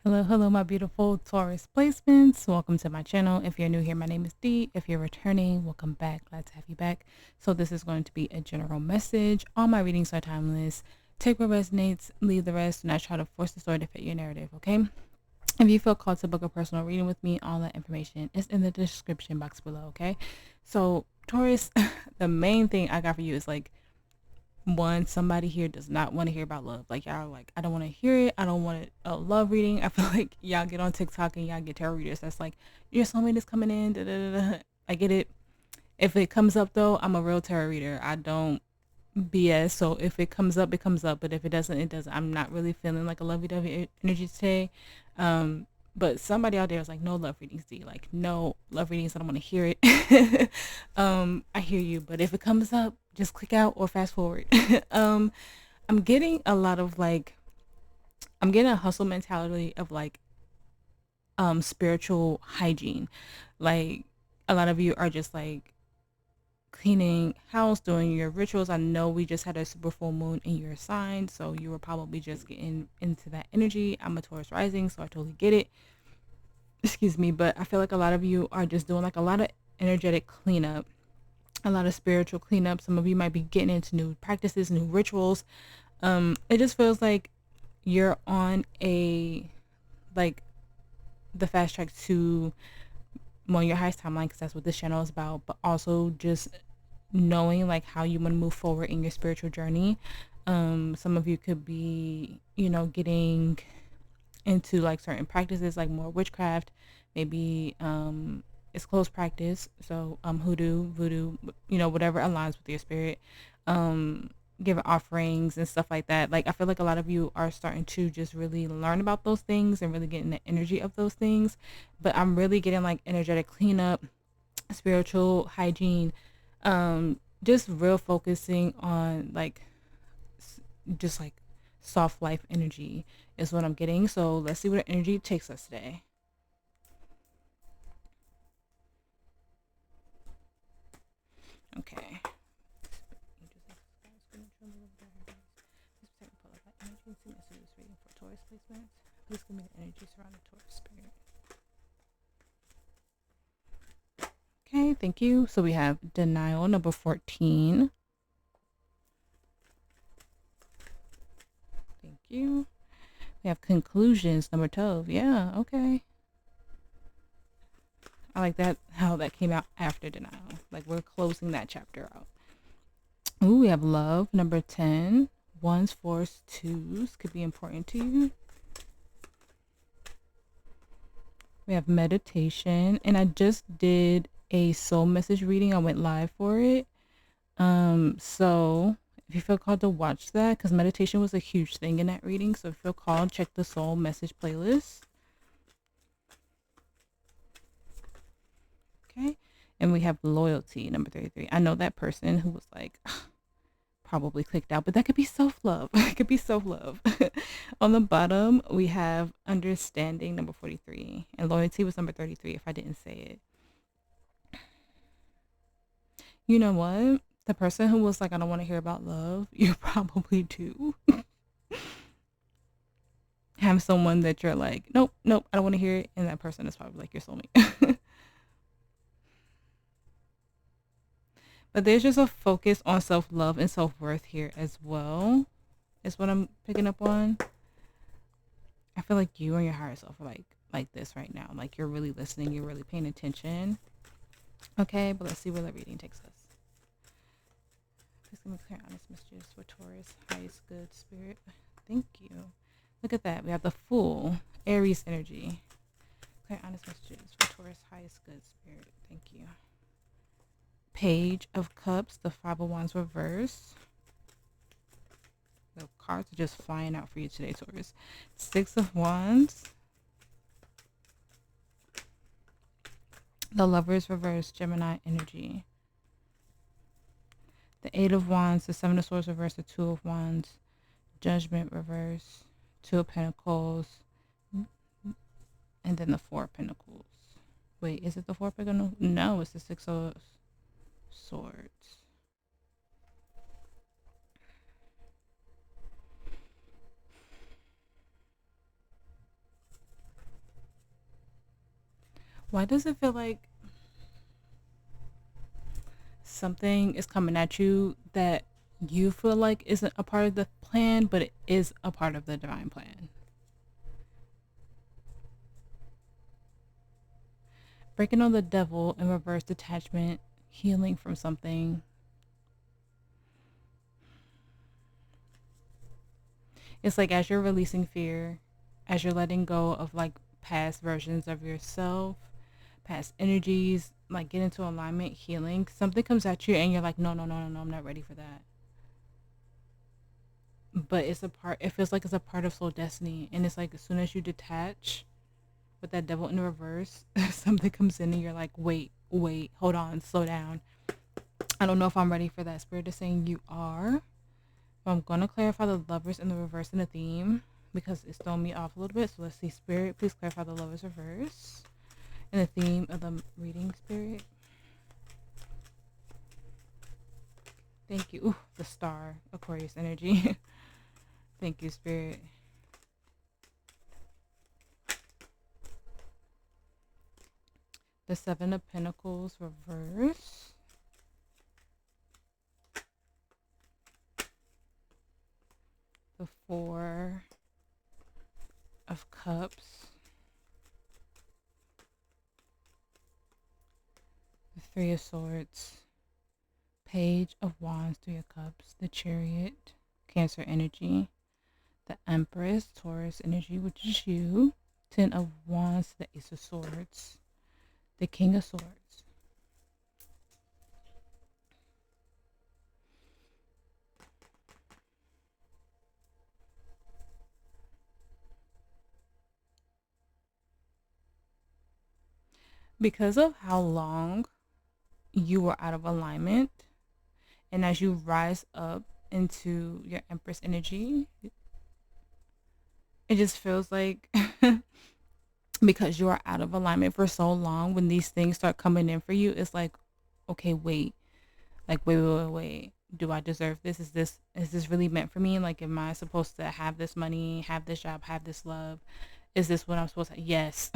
Hello, my beautiful Taurus placements. Welcome to my channel. If you're new here, my name is Dee. If you're returning, welcome back. Glad to have you back. So this is going to be a general message. All my readings are timeless. Take what resonates, leave the rest. Do not try to force the story to fit your narrative, okay? If you feel called to book a personal reading with me, all that information is in the description box below, okay? So Taurus, the main thing I got for you is like, one, somebody here does not want to hear about love. Like, y'all are like, I don't want to hear it. I don't want a love reading. I feel like y'all get on TikTok and y'all get tarot readers that's like, your soulmate is coming in. Da, da, da, da. I get it. If it comes up though, I'm a real tarot reader. I don't BS. So if it comes up, it comes up. But if it doesn't, it doesn't. I'm not really feeling like a lovey-dovey energy today. But somebody out there is like, no love readings, D. Like, no love readings. I don't want to hear it. I hear you. But if it comes up, just click out or fast forward. um, I'm getting a lot of like, I'm getting a hustle mentality of like, spiritual hygiene. Like, a lot of you are just like, cleaning house, doing your rituals. I know we just had a super full moon in your sign, so you were probably just getting into that energy. I'm a Taurus rising, so I totally get it. Excuse me, but I feel like a lot of you are just doing like a lot of energetic cleanup, a lot of spiritual cleanup. Some of you might be getting into new practices, new rituals. It just feels like you're on a like the fast track to your highest timeline, because that's what this channel is about, but also just knowing like how you want to move forward in your spiritual journey. Some of you could be, getting into like certain practices, like more witchcraft, maybe it's close practice. So hoodoo, voodoo, whatever aligns with your spirit. Giving offerings and stuff like that. Like, I feel like a lot of you are starting to just really learn about those things and really getting the energy of those things. But I'm really getting like energetic cleanup, spiritual hygiene, just real focusing on like just like soft life energy is what I'm getting. So let's see where the energy takes us today. Okay. Please give me the energy surrounding Taurus spirit. Okay, thank you. So we have denial, number 14. Thank you. We have conclusions, number 12. Yeah, okay. I like that, how that came out after denial. Like, we're closing that chapter out. Ooh, we have love, number 10. Ones, fours, twos could be important to you. We have meditation, and I just did a soul message reading. I went live for it. So if you feel called to watch that, because meditation was a huge thing in that reading, so if you feel called, check the soul message playlist. Okay, and we have loyalty, number 33. I know that person who was like probably clicked out, but that could be self-love. It could be self-love. On the bottom we have understanding, number 43, and loyalty was number 33 if I didn't say it. You know what, the person who was like, I don't want to hear about love, you probably do have someone that you're like, nope, I don't want to hear it, and that person is probably like your soulmate. But there's just a focus on self-love and self-worth here as well, is what I'm picking up on. I feel like you and your higher self are like this right now. Like, you're really listening, you're really paying attention. Okay, but let's see where the reading takes us. Please give me clear, honest messages for Taurus, highest good spirit. Thank you. Look at that. We have the Fool, Aries energy. Clear, honest messages for Taurus, highest good spirit. Thank you. Page of Cups, the Five of Wands reverse. The cards are just flying out for you today, Taurus. Six of Wands. The Lovers reverse, Gemini energy. The Eight of Wands, the Seven of Swords reverse, the Two of Wands, Judgment reverse, Two of Pentacles, and then the Four of Pentacles. Wait, is it the Four of Pentacles? No, it's the Six of Swords. Why does it feel like something is coming at you that you feel like isn't a part of the plan, but it is a part of the divine plan? Breaking on the devil in reverse, detachment, healing from something. It's like as you're releasing fear, as you're letting go of like past versions of yourself, past energies, like get into alignment, healing, something comes at you and you're like, no, no, no, no, no, I'm not ready for that. But it's a part, it feels like it's a part of soul destiny. And it's like as soon as you detach with that devil in reverse, something comes in and you're like, wait, hold on, slow down. I don't know if I'm ready for that. Spirit is saying you are. But I'm going to clarify the lovers in the reverse in the theme because it's throwing me off a little bit. So let's see. Spirit, please clarify the lovers reverse in the theme of the reading, Spirit. Thank you. Ooh, the star, Aquarius energy. Thank you, Spirit. The Seven of Pentacles reverse. The Four of Cups. The Three of Swords. Page of Wands, Three of Cups. The Chariot, Cancer energy. The Empress, Taurus energy, which is you. Ten of Wands, the Ace of Swords. The King of Swords. Because of how long you were out of alignment, and as you rise up into your Empress energy, it just feels like because you are out of alignment for so long, when these things start coming in for you, it's like, okay, wait. Like, wait. Do I deserve this? Is this really meant for me? Like, am I supposed to have this money, have this job, have this love? Is this what I'm supposed to? Yes.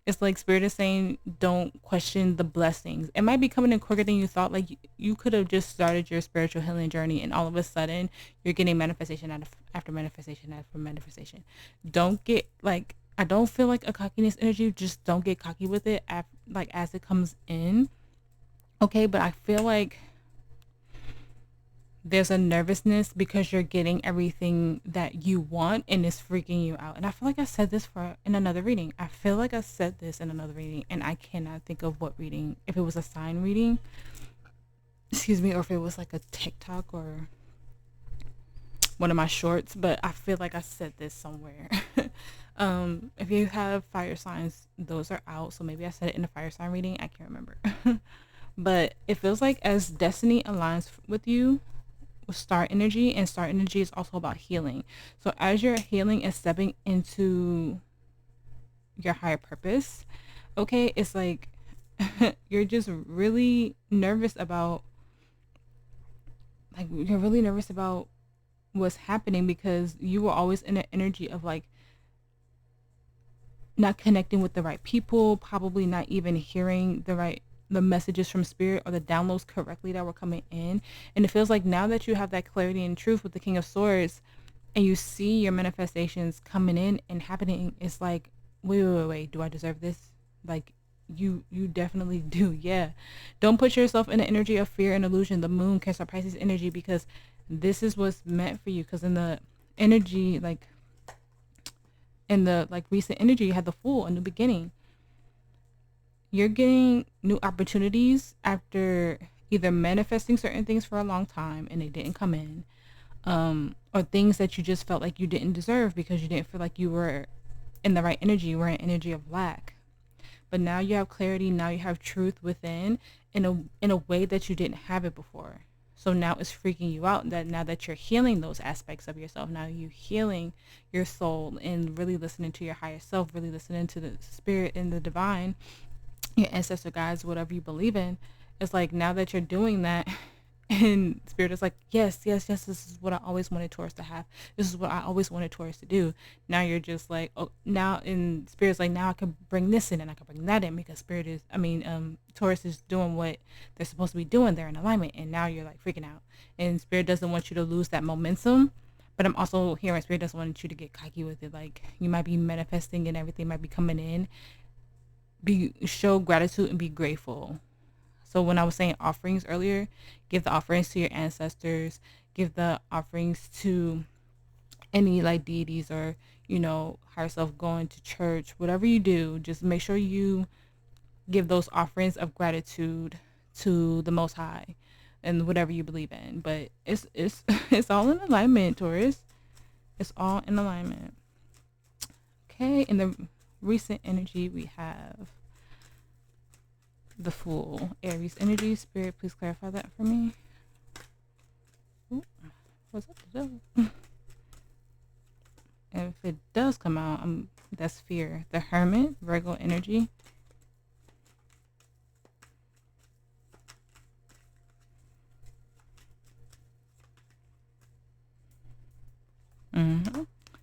It's like Spirit is saying, don't question the blessings. It might be coming in quicker than you thought. Like you could have just started your spiritual healing journey, and all of a sudden you're getting manifestation after manifestation after manifestation. Don't get like, I don't feel like a cockiness energy. Just don't get cocky with it. Like as it comes in, okay. But I feel like there's a nervousness because you're getting everything that you want and it's freaking you out. And I feel like I said this in another reading. I feel like I said this in another reading, and I cannot think of what reading. If it was a sign reading, excuse me, or if it was like a TikTok or one of my shorts, but I feel like I said this somewhere. If you have fire signs, those are out. So maybe I said it in a fire sign reading. I can't remember. But it feels like as destiny aligns with you, star energy, and star energy is also about healing. So as you're healing and stepping into your higher purpose, okay, it's like you're just really nervous about what's happening because you were always in an energy of like not connecting with the right people, probably not even hearing the messages from spirit or the downloads correctly that were coming in. And it feels like now that you have that clarity and truth with the King of Swords and you see your manifestations coming in and happening, it's like, wait, do I deserve this? Like you definitely do. Yeah. Don't put yourself in the energy of fear and illusion, the moon, Cancer, Pisces energy, because this is what's meant for you. Because in the energy, like in the like recent energy, you had the Fool, a new beginning. You're getting new opportunities after either manifesting certain things for a long time and they didn't come in, or things that you just felt like you didn't deserve because you didn't feel like you were in the right energy. You were in energy of lack. But now you have clarity. Now you have truth within in a way that you didn't have it before. So now it's freaking you out that now that you're healing those aspects of yourself, now you're healing your soul and really listening to your higher self, really listening to the spirit and the divine, your ancestor guides, whatever you believe in. It's like now that you're doing that, And Spirit is like, yes, yes, yes, this is what I always wanted Taurus to have. This is what I always wanted Taurus to do. Now you're just like, oh, now in Spirit's like, now I can bring this in and I can bring that in, because Taurus is doing what they're supposed to be doing. They're in alignment. And now you're like freaking out. And Spirit doesn't want you to lose that momentum. But I'm also hearing Spirit doesn't want you to get cocky with it. Like, you might be manifesting and everything might be coming in. Show gratitude and be grateful. So when I was saying offerings earlier, give the offerings to your ancestors, give the offerings to any like deities, or, higher self, going to church, whatever you do, just make sure you give those offerings of gratitude to the Most High and whatever you believe in. But it's it's all in alignment, Taurus. It's all in alignment. Okay, in the recent energy we have the Fool, Aries energy. Spirit, please clarify that for me. Ooh, what's up, the devil? And if it does come out, that's fear. The Hermit, Virgo energy.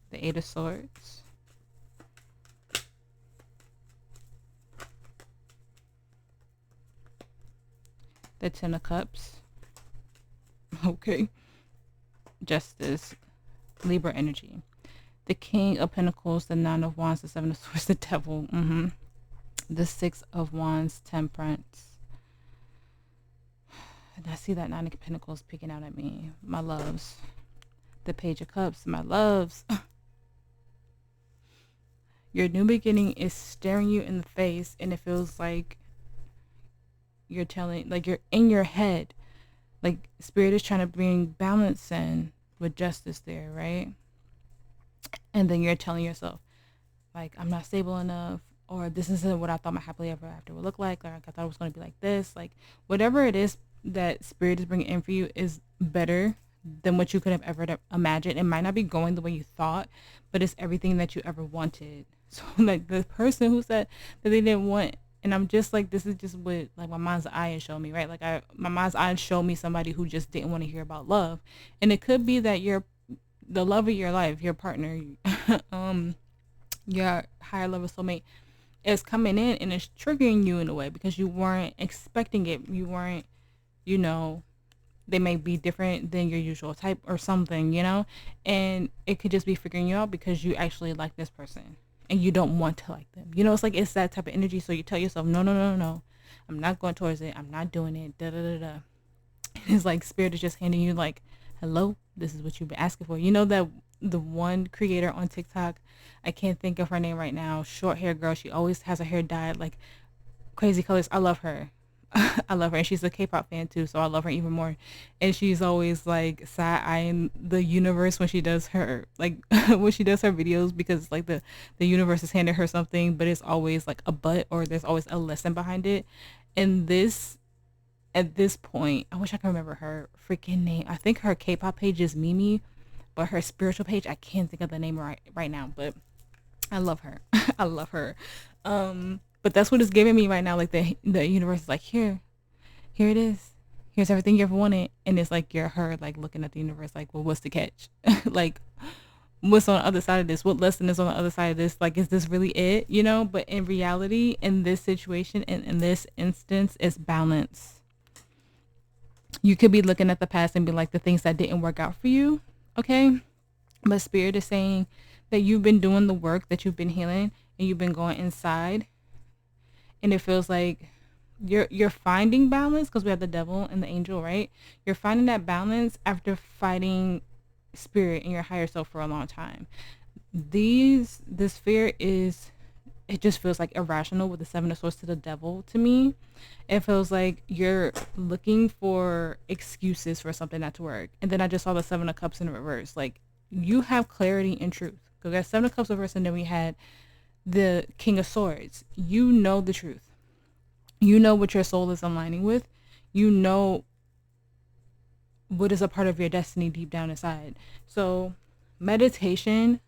The Eight of Swords. The Ten of Cups. Okay. Justice, Libra energy. The King of Pentacles, the Nine of Wands, the Seven of Swords, the Devil. The Six of Wands, Temperance. And I see that Nine of Pentacles picking out at me. My loves. The Page of Cups, my loves. Your new beginning is staring you in the face, and it feels like you're you're in your head. Like, Spirit is trying to bring balance in with justice there, right? And then you're telling yourself, like, I'm not stable enough, or this isn't what I thought my happily ever after would look like I thought it was going to be like this. Like, whatever it is that Spirit is bringing in for you is better than what you could have ever imagined. It might not be going the way you thought, but it's everything that you ever wanted. So, like, the person who said that they didn't want, and I'm just like, this is just what, like, my mind's eye showed me, right? Like, my mind's eye showed me somebody who just didn't want to hear about love. And it could be that you're the love of your life, your partner, your higher level soulmate is coming in and it's triggering you in a way because you weren't expecting it. You weren't, they may be different than your usual type or something, and it could just be figuring you out because you actually like this person and you don't want to like them. It's like, it's that type of energy. So you tell yourself, no, no, no, no, I'm not going towards it. I'm not doing it. Da, da, da, da. It's like Spirit is just handing you like, hello, this is what you've been asking for. That the one creator on TikTok, I can't think of her name right now, short hair girl. She always has her hair dyed like crazy colors. I love her. I love her. And she's a K-pop fan too, so I love her even more. And she's always like side-eyeing the universe when she does her when she does her videos, because like the universe is handing her something, but it's always like a but, or there's always a lesson behind it. And at this point, I wish I could remember her freaking name. I think her K-pop page is Mimi, but her spiritual page, I can't think of the name right now, but I love her. I love her. But that's what it's giving me right now. Like, the universe is like, here it is. Here's everything you ever wanted. And it's like, you're her, like, looking at the universe like, well, what's the catch? Like, what's on the other side of this? What lesson is on the other side of this? Like, is this really it? But in reality, in this situation, and in this instance, it's balance. You could be looking at the past and be like, the things that didn't work out for you, okay? But Spirit is saying that you've been doing the work, that you've been healing, and you've been going inside, and it feels like you're finding balance, because we have the Devil and the Angel, right? You're finding that balance after fighting Spirit and your higher self for a long time. This fear is, it just feels like irrational with the Seven of Swords to the Devil to me. It feels like you're looking for excuses for something not to work. And then I just saw the Seven of Cups in reverse. Like, you have clarity and truth. Because we had Seven of Cups reverse, and then we had the King of Swords. You know the truth. You know what your soul is aligning with. You know what is a part of your destiny deep down inside. So meditation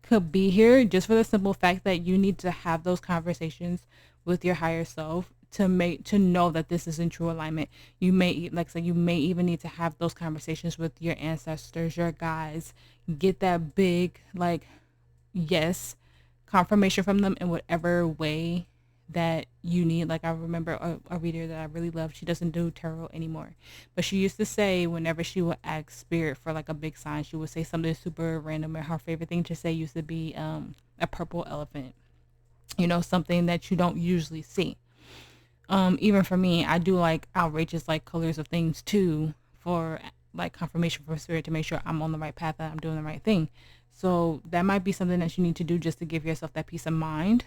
could be here just for the simple fact that you need to have those conversations with your higher self to know that this is in true alignment. You may, like I said, you may even need to have those conversations with your ancestors, your guides. Get that big, like, yes, confirmation from them in whatever way that you need. Like, I remember a reader that I really loved. She doesn't do tarot anymore, but she used to say whenever she would ask spirit for like a big sign, she would say something super random, and her favorite thing to say used to be a purple elephant. You know, something that you don't usually see. Even for me, I do like outrageous like colors of things too, for like confirmation from spirit to make sure I'm on the right path and I'm doing the right thing. So that might be something that you need to do just to give yourself that peace of mind.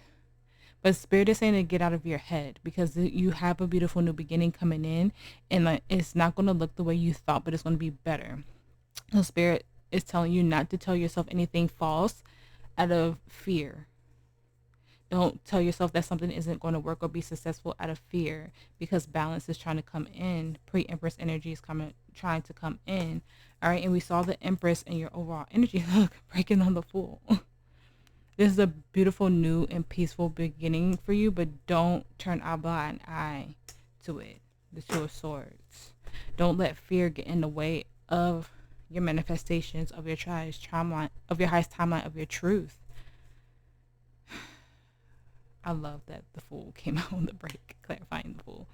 But spirit is saying to get out of your head, because you have a beautiful new beginning coming in, and like it's not going to look the way you thought, but it's going to be better. So spirit is telling you not to tell yourself anything false out of fear. Don't tell yourself that something isn't going to work or be successful out of fear, because balance is trying to come in. Pre-Empress energy is trying to come in. All right, and we saw the Empress in your overall energy. Look, breaking on the Fool. This is a beautiful, new, and peaceful beginning for you, but don't turn a blind eye to it. The Two of Swords. Don't let fear get in the way of your manifestations, of your highest timeline, of your truth. I love that the Fool came out on the break, clarifying the Fool.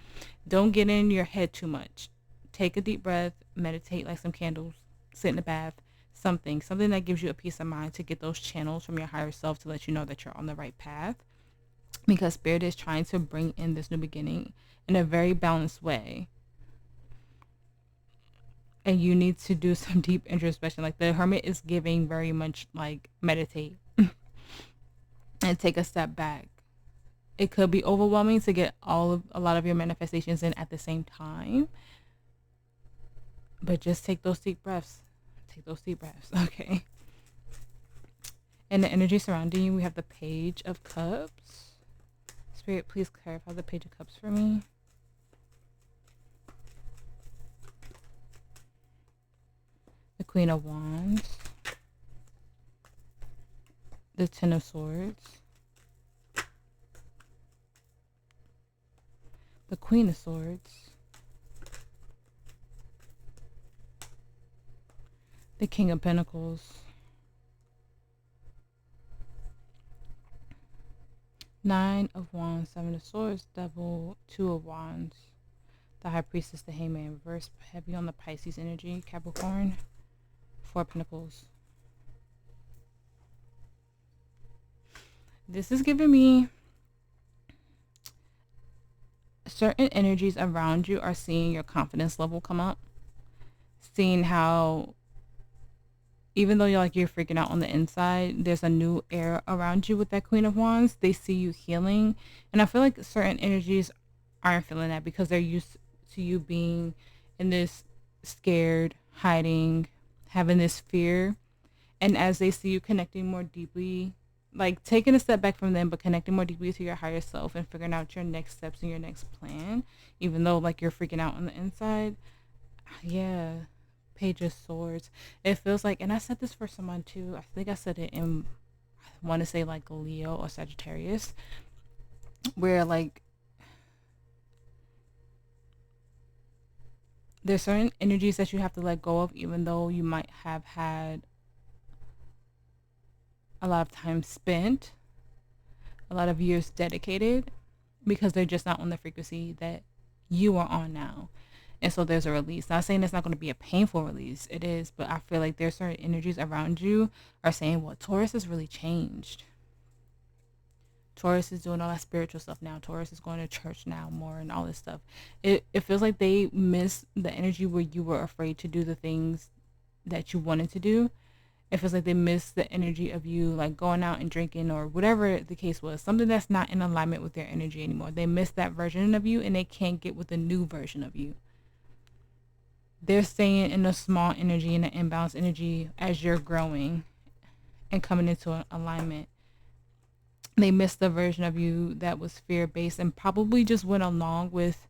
Don't get in your head too much. Take a deep breath, meditate, like some candles, sit in the bath, something that gives you a peace of mind to get those channels from your higher self to let you know that you're on the right path. Because spirit is trying to bring in this new beginning in a very balanced way. And you need to do some deep introspection. Like the Hermit is giving very much like meditate and take a step back. It could be overwhelming to get a lot of your manifestations in at the same time. But just take those deep breaths. Take those deep breaths, okay? And the energy surrounding you, we have the Page of Cups. Spirit, please clarify the Page of Cups for me. The Queen of Wands. The Ten of Swords. The Queen of Swords. The King of Pentacles. Nine of Wands, Seven of Swords, Devil, Two of Wands. The High Priestess, the Hangman, reverse, heavy on the Pisces energy, Capricorn. Four of Pentacles. This is giving me certain energies around you are seeing your confidence level come up. Seeing how even though you're freaking out on the inside, there's a new air around you with that Queen of Wands. They see you healing. And I feel like certain energies aren't feeling that because they're used to you being in this scared, hiding, having this fear. And as they see you connecting more deeply, like taking a step back from them, but connecting more deeply to your higher self and figuring out your next steps and your next plan, even though like you're freaking out on the inside. Yeah. Page of Swords. It feels like, and I said this for someone too, I think I said it in, I want to say like Leo or Sagittarius, where like there's certain energies that you have to let go of, even though you might have had a lot of time spent, a lot of years dedicated, because they're just not on the frequency that you are on now. And so there's a release. Not saying it's not going to be a painful release. It is. But I feel like there's certain energies around you are saying, well, Taurus has really changed. Taurus is doing all that spiritual stuff now. Taurus is going to church now more and all this stuff. It feels like they miss the energy where you were afraid to do the things that you wanted to do. It feels like they miss the energy of you like going out and drinking or whatever the case was. Something that's not in alignment with their energy anymore. They miss that version of you and they can't get with the new version of you. They're staying in a small energy, in an imbalanced energy as you're growing and coming into an alignment. They missed the version of you that was fear-based and probably just went along with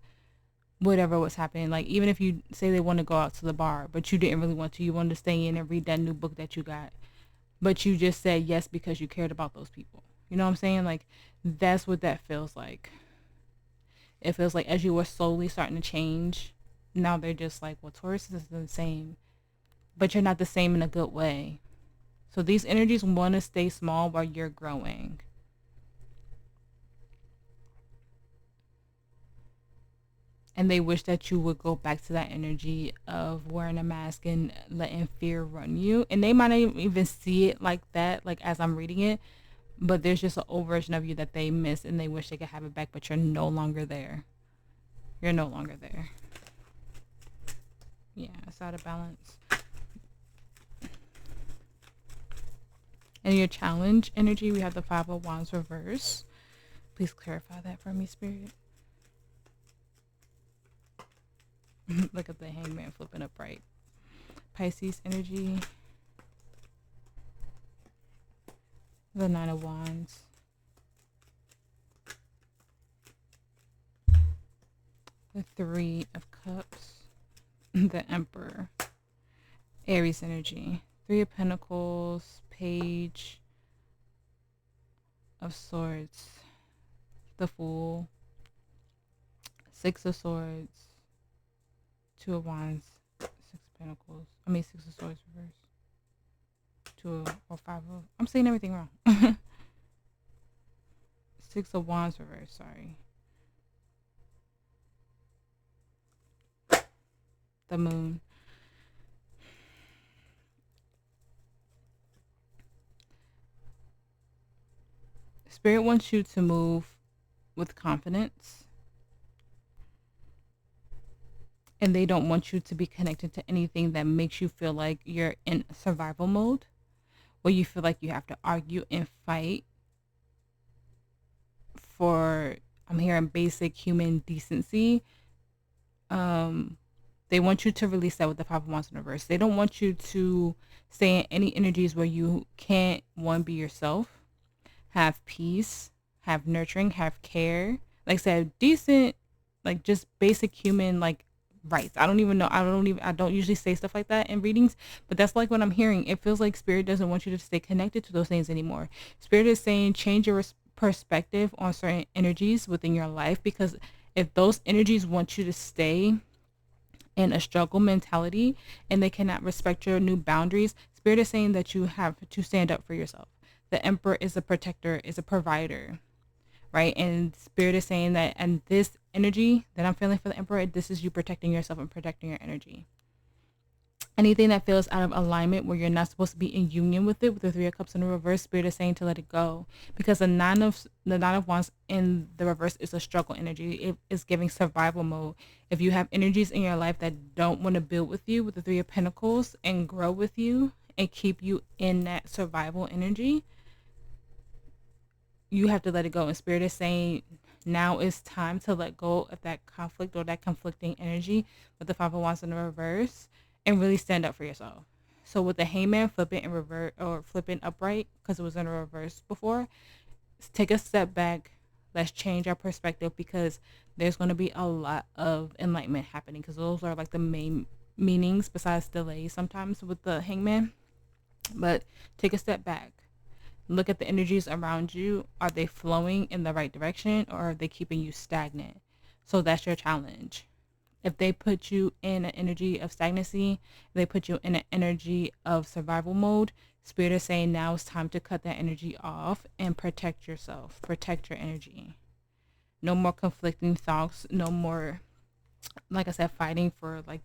whatever was happening. Like even if you say they want to go out to the bar, but you didn't really want to, you wanted to stay in and read that new book that you got, but you just said yes because you cared about those people. You know what I'm saying? Like that's what that feels like. It feels like as you were slowly starting to change, now they're just like, well, Taurus is the same, but you're not the same in a good way. So these energies want to stay small while you're growing. And they wish that you would go back to that energy of wearing a mask and letting fear run you. And they might not even see it like that, like as I'm reading it, but there's just an old version of you that they miss and they wish they could have it back, but you're no longer there. You're no longer there. Yeah, it's out of balance. And your challenge energy, we have the Five of Wands reverse. Please clarify that for me, Spirit. Look at the Hangman flipping upright. Pisces energy. The Nine of Wands. The Three of Cups. The Emperor. Aries energy. Three of Pentacles. Page of Swords. The Fool. Six of Swords. Two of Wands. Six of Pentacles. Six of Swords reverse. Two or five of... I'm saying everything wrong. Six of Wands reverse, sorry. The Moon. Spirit wants you to move with confidence. And they don't want you to be connected to anything that makes you feel like you're in survival mode, where you feel like you have to argue and fight for, I'm hearing, basic human decency. They want you to release that with the Five of Wands in reverse. They don't want you to stay in any energies where you can't, one, be yourself, have peace, have nurturing, have care. Like I said, decent, like just basic human, like, rights. I don't even know. I don't usually say stuff like that in readings, but that's like what I'm hearing. It feels like Spirit doesn't want you to stay connected to those things anymore. Spirit is saying change your perspective on certain energies within your life, because if those energies want you to stay in a struggle mentality and they cannot respect your new boundaries, Spirit is saying that you have to stand up for yourself. The Emperor is a protector, is a provider, right? And Spirit is saying that, and this energy that I'm feeling for the Emperor, this is you protecting yourself and protecting your energy. Anything that feels out of alignment where you're not supposed to be in union with it, with the Three of Cups in the reverse, Spirit is saying to let it go, because the Nine of Wands in the reverse is a struggle energy. It is giving survival mode. If you have energies in your life that don't want to build with you with the Three of Pentacles and grow with you and keep you in that survival energy, you have to let it go. And Spirit is saying now is time to let go of that conflict or that conflicting energy with the Five of Wands in the reverse and really stand up for yourself. So with the Hangman flipping in reverse or flipping upright, because it was in reverse before, take a step back. Let's change our perspective, because there's going to be a lot of enlightenment happening, because those are like the main meanings besides delays sometimes with the Hangman. But take a step back. Look at the energies around you. Are they flowing in the right direction, or are they keeping you stagnant? So that's your challenge. If they put you in an energy of stagnancy, they put you in an energy of survival mode, Spirit is saying now it's time to cut that energy off and protect yourself, protect your energy. No more conflicting thoughts, no more, like I said, fighting for like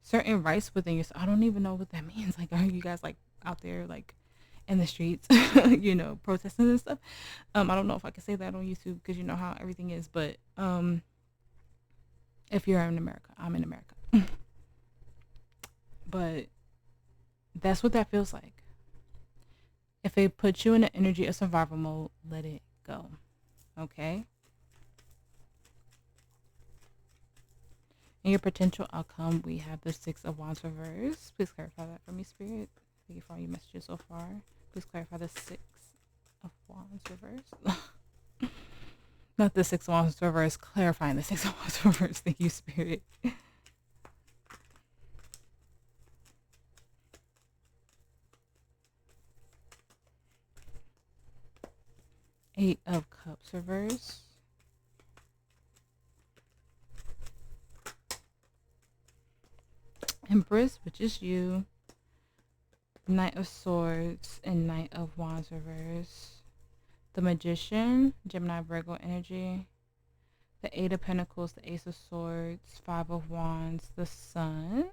certain rights within yourself. I don't even know what that means. Like, are you guys like out there like in the streets, protesting and stuff? I don't know if I can say that on YouTube, because you know how everything is, but if you're in America, I'm in America. But that's what that feels like. If it puts you in an energy of survival mode, let it go. Okay? In your potential outcome, we have the Six of Wands reverse. Please clarify that for me, Spirit. Thank you for all your messages so far. Please clarify the Six of Wands reverse. Not the Six of Wands reverse, clarifying the Six of Wands reverse. Thank you, Spirit. Eight of Cups reverse. Empress, which is you. Knight of Swords and Knight of Wands reverse. The Magician, Gemini Virgo energy. The Eight of Pentacles, the Ace of Swords, Five of Wands, the Sun.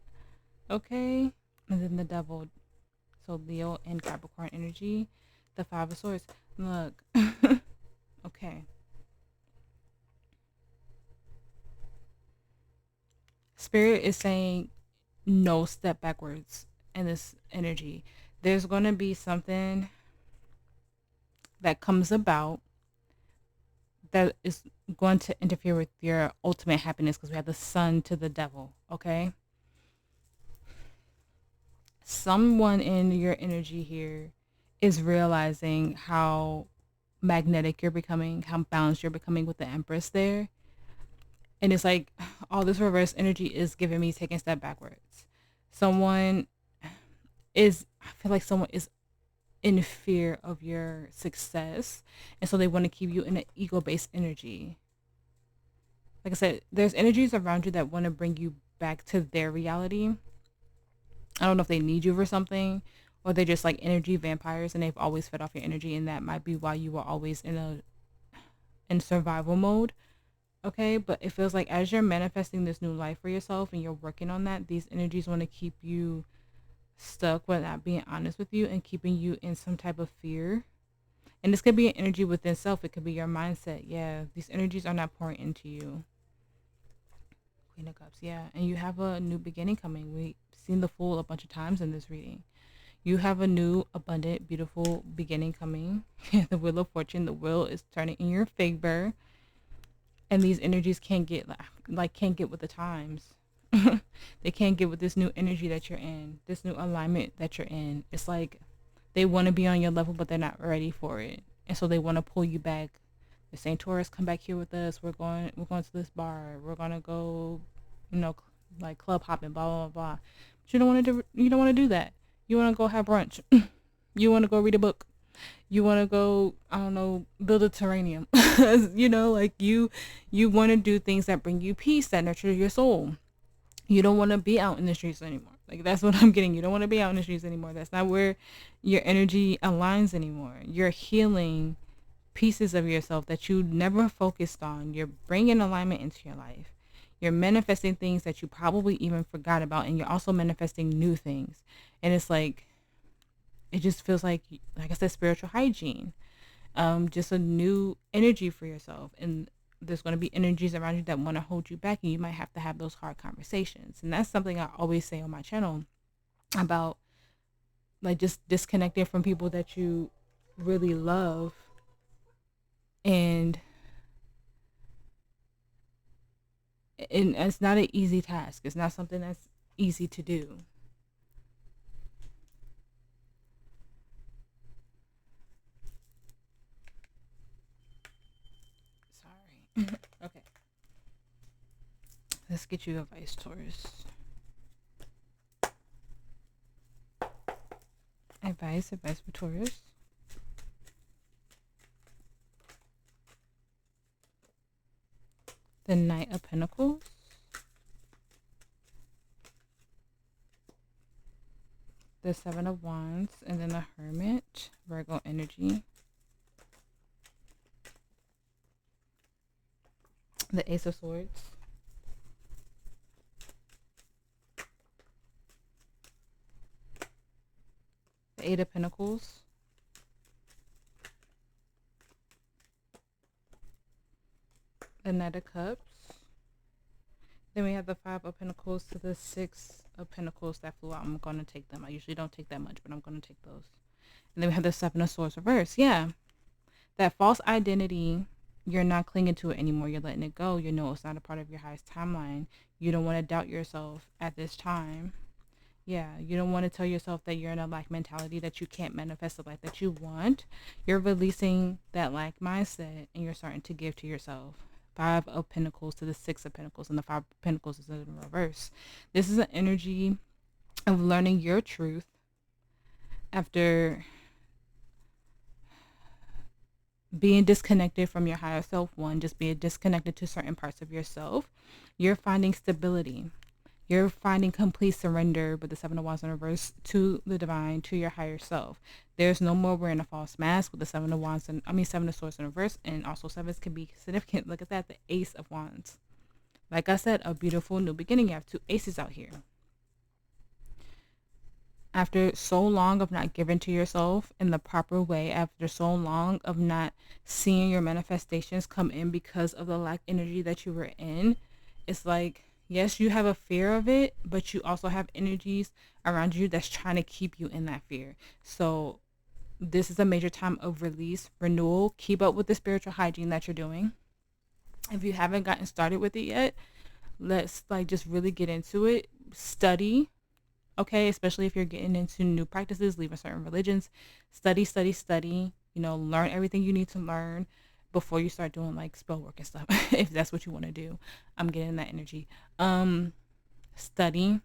Okay. And then the Devil. So Leo and Capricorn energy. The Five of Swords. Look. Okay. Spirit is saying no step backwards in this energy. There's going to be something that comes about that is going to interfere with your ultimate happiness, because we have the Sun to the Devil. Okay. Someone in your energy here is realizing how magnetic you're becoming, how balanced you're becoming with the Empress there. And it's like all this reverse energy is giving me taking a step backwards. I feel like someone is in fear of your success. And so they want to keep you in an ego-based energy. Like I said, there's energies around you that want to bring you back to their reality. I don't know if they need you for something, or they're just like energy vampires and they've always fed off your energy, and that might be why you were always in survival mode. Okay, but it feels like as you're manifesting this new life for yourself and you're working on that, these energies want to keep you stuck with not being honest with you and keeping you in some type of fear. And this could be an energy within self. It could be your mindset. Yeah, these energies are not pouring into you. Queen of Cups, yeah. And you have a new beginning coming. We've seen the Fool a bunch of times in this reading. You have a new, abundant, beautiful beginning coming. The Wheel of Fortune, the wheel is turning in your favor. And these energies can't get with the times. They can't get with this new energy that you're in, this new alignment that you're in. It's like they want to be on your level, but they're not ready for it. And so they want to pull you back. They're saying, Taurus, come back here with us. We're going to this bar. We're going to go, like club hopping, blah, blah, blah. But you don't want to do that. You want to go have brunch. You want to go read a book. You want to go, I don't know, build a terrarium. Like you want to do things that bring you peace, that nurture your soul. You don't want to be out in the streets anymore. Like, that's what I'm getting. You don't want to be out in the streets anymore. That's not where your energy aligns anymore. You're healing pieces of yourself that you never focused on. You're bringing alignment into your life. You're manifesting things that you probably even forgot about, and you're also manifesting new things. And it's like, it just feels like I said, spiritual hygiene. Just a new energy for yourself. And there's going to be energies around you that want to hold you back, and you might have to have those hard conversations. And that's something I always say on my channel about, like, just disconnecting from people that you really love. And it's not an easy task. It's not something that's easy to do. Okay. Let's get you advice, Taurus. Advice for Taurus. The Knight of Pentacles. The Seven of Wands. And then the Hermit, Virgo energy. The Ace of Swords. The Eight of Pentacles. The Knight of Cups. Then we have the Five of Pentacles to the Six of Pentacles that flew out. I'm going to take them. I usually don't take that much, but I'm going to take those. And then we have the Seven of Swords reverse. Yeah. That false identity, you're not clinging to it anymore. You're letting it go. You know it's not a part of your highest timeline. You don't want to doubt yourself at this time. Yeah, you don't want to tell yourself that you're in a lack mentality, that you can't manifest the life that you want. You're releasing that lack mindset, and you're starting to give to yourself. Five of Pentacles to the Six of Pentacles, and the Five of Pentacles is in reverse. This is an energy of learning your truth after being disconnected from your higher self. One, just being disconnected to certain parts of yourself. You're finding stability. You're finding complete surrender with the Seven of Wands in reverse to the divine, to your higher self. There's no more wearing a false mask with the Seven of Wands and Seven of Swords in reverse, and also sevens can be significant. Look at that, the Ace of Wands. Like I said, a beautiful new beginning. You have two aces out here. After so long of not giving to yourself in the proper way, after so long of not seeing your manifestations come in because of the lack energy that you were in, it's like, yes, you have a fear of it, but you also have energies around you that's trying to keep you in that fear. So this is a major time of release, renewal. Keep up with the spiritual hygiene that you're doing. If you haven't gotten started with it yet, let's like just really get into it. Study, okay, especially if you're getting into new practices, leaving certain religions. Study, study, study. You know, learn everything you need to learn before you start doing like spell work and stuff. If that's what you want to do, I'm getting that energy. Study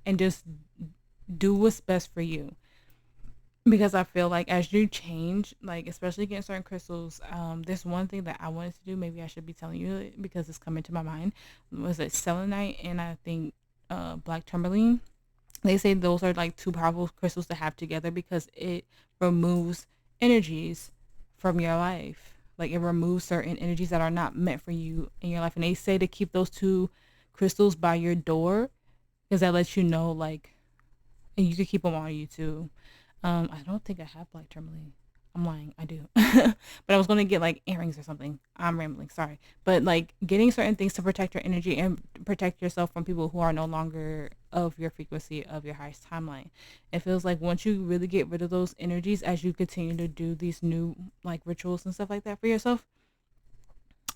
and just do what's best for you. Because I feel like as you change, like especially getting certain crystals, there's one thing that I wanted to do. Maybe I should be telling you it because it's coming to my mind. Was it selenite and I think black tourmaline? They say those are like two powerful crystals to have together because it removes energies from your life. Like it removes certain energies that are not meant for you in your life. And they say to keep those two crystals by your door because that lets you know, like, and you could keep them on you too. I don't think I have black tourmaline. I'm lying. I do. But I was going to get like earrings or something. I'm rambling. Sorry. But like getting certain things to protect your energy and protect yourself from people who are no longer of your frequency, of your highest timeline. It feels like once you really get rid of those energies as you continue to do these new like rituals and stuff like that for yourself,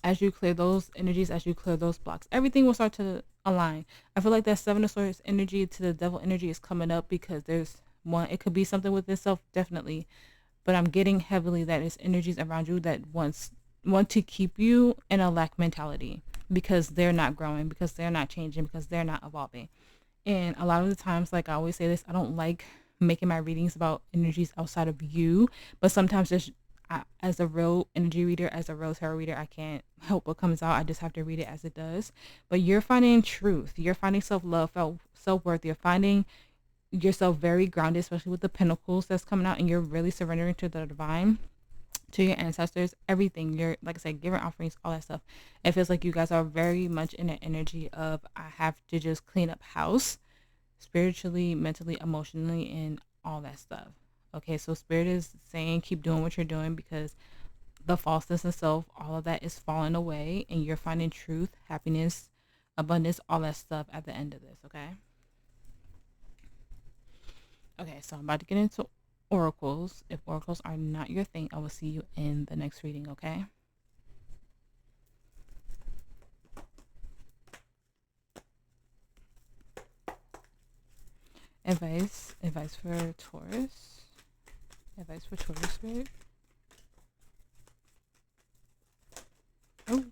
as you clear those energies, as you clear those blocks, everything will start to align. I feel like that Seven of Swords energy to the Devil energy is coming up because there's one, it could be something with itself, definitely, but I'm getting heavily that it's energies around you that want to keep you in a lack mentality because they're not growing, because they're not changing, because they're not evolving. And a lot of the times, like I always say this, I don't like making my readings about energies outside of you, but sometimes just as a real energy reader, as a real tarot reader, I can't help what comes out. I just have to read it as it does. But you're finding truth. You're finding self-love, self-worth. You're finding yourself very grounded, especially with the pentacles that's coming out, and you're really surrendering to the divine, to your ancestors, everything. You're, like I said, giving offerings, all that stuff. It feels like you guys are very much in an energy of I have to just clean up house spiritually, mentally, emotionally, and all that stuff. Okay, so spirit is saying keep doing what you're doing because the falseness of self, all of that is falling away and you're finding truth, happiness, abundance, all that stuff at the end of this, okay? Okay, so I'm about to get into oracles. If oracles are not your thing, I will see you in the next reading, okay? Advice for Taurus. Advice for Taurus spirit. Oh.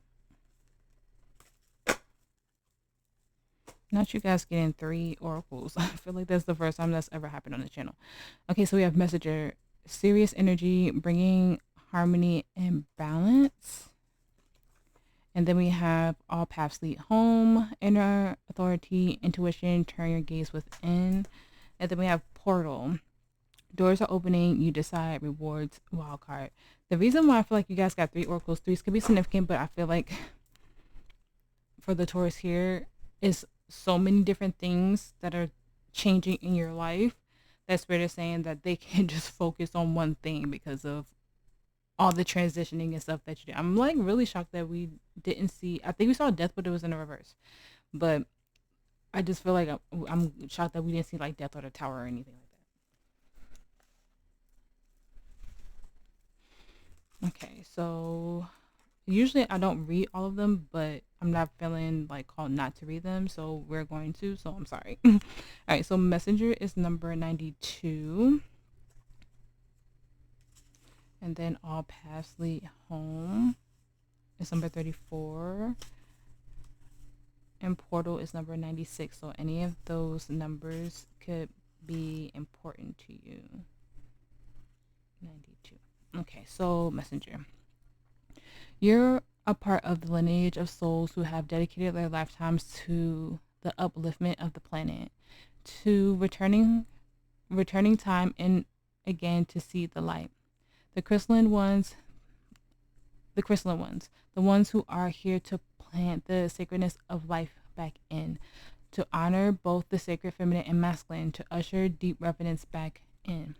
Not you guys getting 3 oracles. I feel like that's the first time that's ever happened on the channel. Okay, so we have messenger, serious energy, bringing harmony and balance. And then we have all paths lead home, inner authority, intuition, turn your gaze within. And then we have portal. Doors are opening, you decide, rewards, wild card. The reason why I feel like you guys got 3 oracles, 3s could be significant, but I feel like for the Taurus here is so many different things that are changing in your life that spirit is saying that they can't just focus on one thing because of all the transitioning and stuff that you did. I'm like really shocked that we didn't see, I think we saw death, but it was in the reverse. But I just feel like I'm shocked that we didn't see like death or the tower or anything like that. Okay, so usually I don't read all of them, but I'm not feeling like called not to read them, so we're going to, so I'm sorry. All right, so messenger is number 92. And then all paths lead home is number 34. And portal is number 96. So any of those numbers could be important to you. 92. Okay, so messenger. You're a part of the lineage of souls who have dedicated their lifetimes to the upliftment of the planet, to returning time and again to see the light. The crystalline ones, the ones who are here to plant the sacredness of life back in, to honor both the sacred feminine and masculine, to usher deep reverence back in.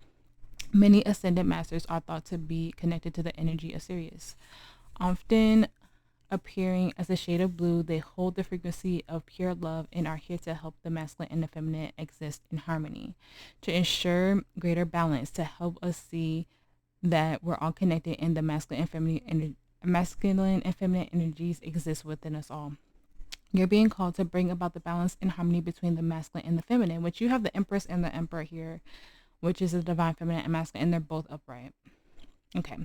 Many ascended masters are thought to be connected to the energy of Sirius. Often appearing as a shade of blue, they hold the frequency of pure love and are here to help the masculine and the feminine exist in harmony, to ensure greater balance, to help us see that we're all connected and the masculine and feminine energies exist within us all. You're being called to bring about the balance and harmony between the masculine and the feminine, which you have the Empress and the Emperor here, which is the divine feminine and masculine, and they're both upright. Okay.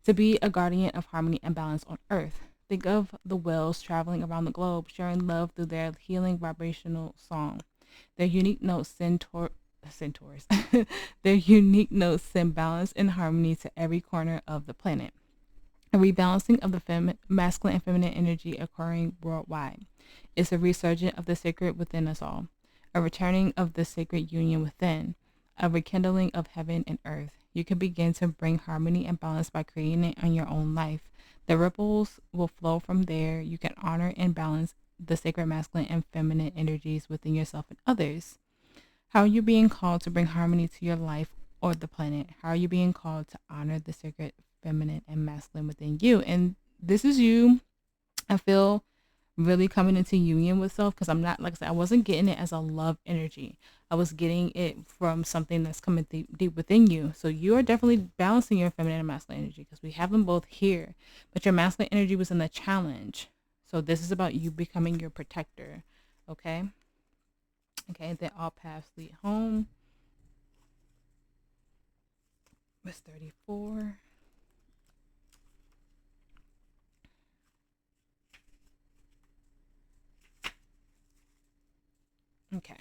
To be a guardian of harmony and balance on Earth. Think of the whales traveling around the globe, sharing love through their healing vibrational song. Their unique notes send centaurs. Their unique notes send balance and harmony to every corner of the planet. A rebalancing of the masculine and feminine energy occurring worldwide. It's a resurgence of the sacred within us all. A returning of the sacred union within. A rekindling of heaven and earth. You can begin to bring harmony and balance by creating it on your own life. The ripples will flow from there. You can honor and balance the sacred masculine and feminine energies within yourself and others. How are you being called to bring harmony to your life or the planet? How are you being called to honor the sacred feminine and masculine within you? And this is you. I feel really coming into union with self, because I'm not, like I said, I wasn't getting it as a love energy. I was getting it from something that's coming deep within you. So you are definitely balancing your feminine and masculine energy, because we have them both here. But your masculine energy was in the challenge. So this is about you becoming your protector. Okay. Okay. Then all paths lead home. Was 34. Okay.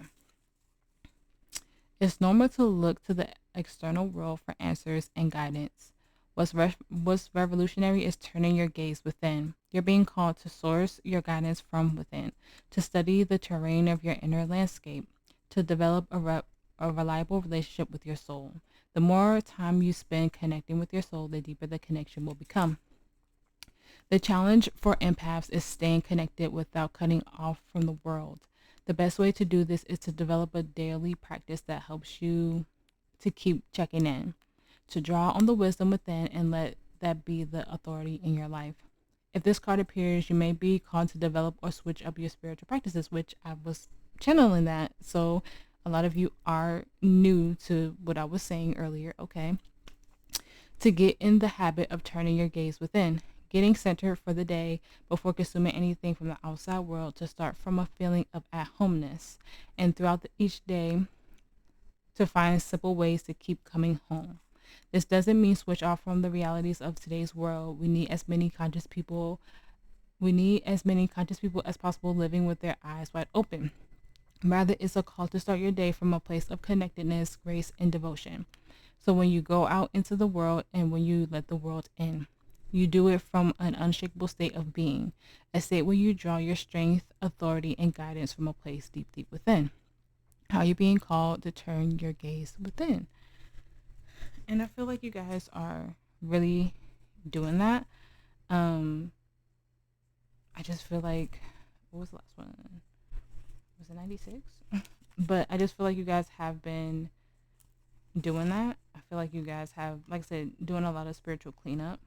It's normal to look to the external world for answers and guidance. What's revolutionary is turning your gaze within. You're being called to source your guidance from within, to study the terrain of your inner landscape, to develop a reliable relationship with your soul. The more time you spend connecting with your soul, the deeper the connection will become. The challenge for empaths is staying connected without cutting off from the world. The best way to do this is to develop a daily practice that helps you to keep checking in, to draw on the wisdom within and let that be the authority in your life. If this card appears, you may be called to develop or switch up your spiritual practices, which I was channeling that. So a lot of you are new to what I was saying earlier, okay? To get in the habit of turning your gaze within, getting centered for the day before consuming anything from the outside world, to start from a feeling of at-homeness, and throughout each day to find simple ways to keep coming home. This doesn't mean switch off from the realities of today's world. We need as many conscious people as possible living with their eyes wide open. Rather, it's a call to start your day from a place of connectedness, grace, and devotion. So when you go out into the world and when you let the world in, you do it from an unshakable state of being, a state where you draw your strength, authority, and guidance from a place deep, deep within. How are you being called to turn your gaze within? And I feel like you guys are really doing that. I just feel like, what was the last one? Was it 96? But I just feel like you guys have been doing that. I feel like you guys have, like I said, doing a lot of spiritual cleanup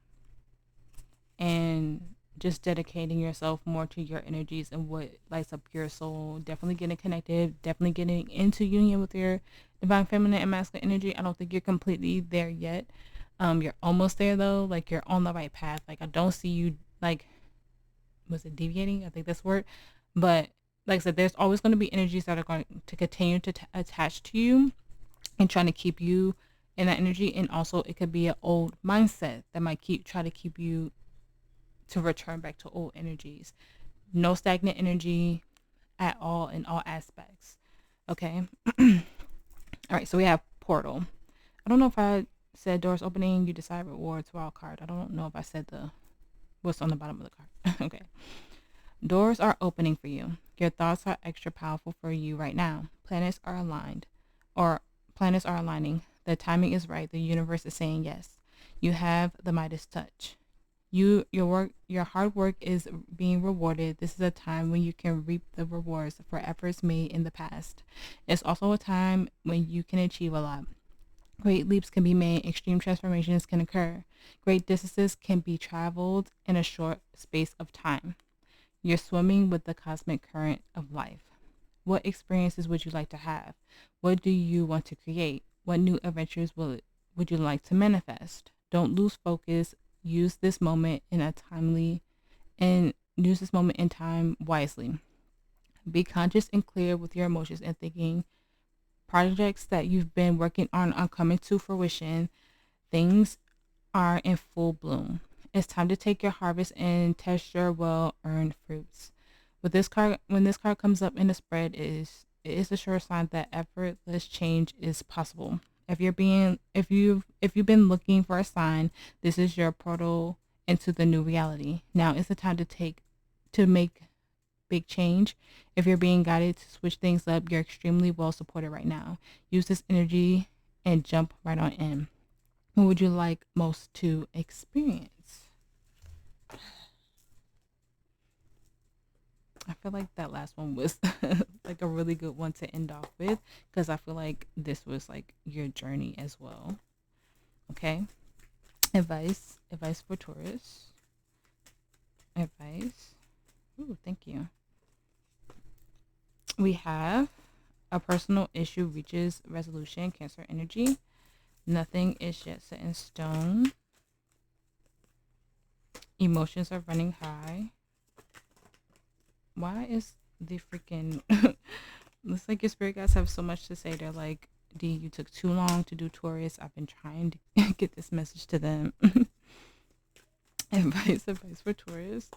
and just dedicating yourself more to your energies and what lights up your soul. Definitely getting connected, definitely getting into union with your divine feminine and masculine energy. I don't think you're completely there yet. You're almost there though. Like, you're on the right path. Like, I don't see you, like, was it deviating? I think that's the word. But like I said, there's always going to be energies that are going to continue to attach to you and trying to keep you in that energy. And also it could be an old mindset that might try to keep you to return back to old energies. No stagnant energy at all in all aspects. Okay. All right. So we have portal. I don't know if I said doors opening, you decide rewards, wild card. I don't know if I said what's on the bottom of the card. Okay. Doors are opening for you. Your thoughts are extra powerful for you right now. Planets are aligned, or planets are aligning. The timing is right. The universe is saying yes. You have the Midas touch. Your hard work is being rewarded. This is a time when you can reap the rewards for efforts made in the past. It's also a time when you can achieve a lot. Great leaps can be made, extreme transformations can occur. Great distances can be traveled in a short space of time. You're swimming with the cosmic current of life. What experiences would you like to have? What do you want to create? What new adventures would you like to manifest? Don't lose focus. Use this moment in a timely and use this moment in time wisely. Be conscious and clear with your emotions and thinking. Projects that you've been working on are coming to fruition. Things are in full bloom. It's time to take your harvest and test your well-earned fruits. With this card, when this card comes up in the spread, it is a sure sign that effortless change is possible. If you've been looking for a sign, this is your portal into the new reality. Now is the time to make big change. If you're being guided to switch things up, you're extremely well supported right now. Use this energy and jump right on in. What would you like most to experience? I feel like that last one was like a really good one to end off with, because I feel like this was like your journey as well. Okay. Advice for Taurus. Advice. Ooh, thank you. We have a personal issue reaches resolution, Cancer energy. Nothing is yet set in stone. Emotions are running high. Why is the freaking... Looks like your spirit guides have so much to say. They're like, D, you took too long to do Taurus. I've been trying to get this message to them. Advice for Taurus.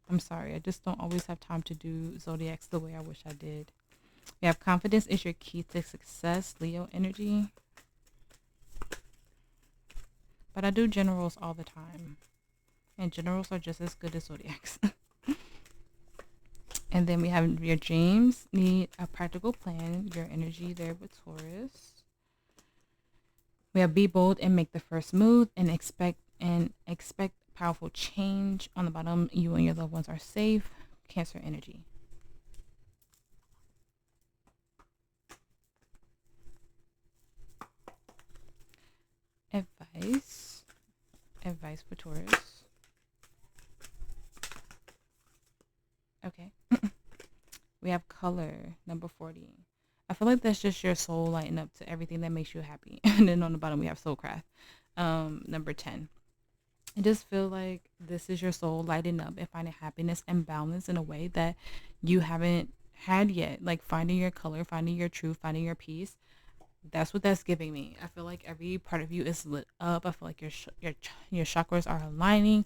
I'm sorry, I just don't always have time to do zodiacs the way I wish I did. We have confidence is your key to success, Leo energy. But I do generals all the time. And generals are just as good as zodiacs. And then we have your dreams need a practical plan, your energy there with Taurus. We have be bold and make the first move and expect powerful change. On the bottom, you and your loved ones are safe, Cancer energy. Advice for Taurus. Okay. We have color, number 40. I feel like that's just your soul lighting up to everything that makes you happy. And then on the bottom, we have Soulcraft, number 10. I just feel like this is your soul lighting up and finding happiness and balance in a way that you haven't had yet. Like finding your color, finding your truth, finding your peace. That's what that's giving me. I feel like every part of you is lit up. I feel like your chakras are aligning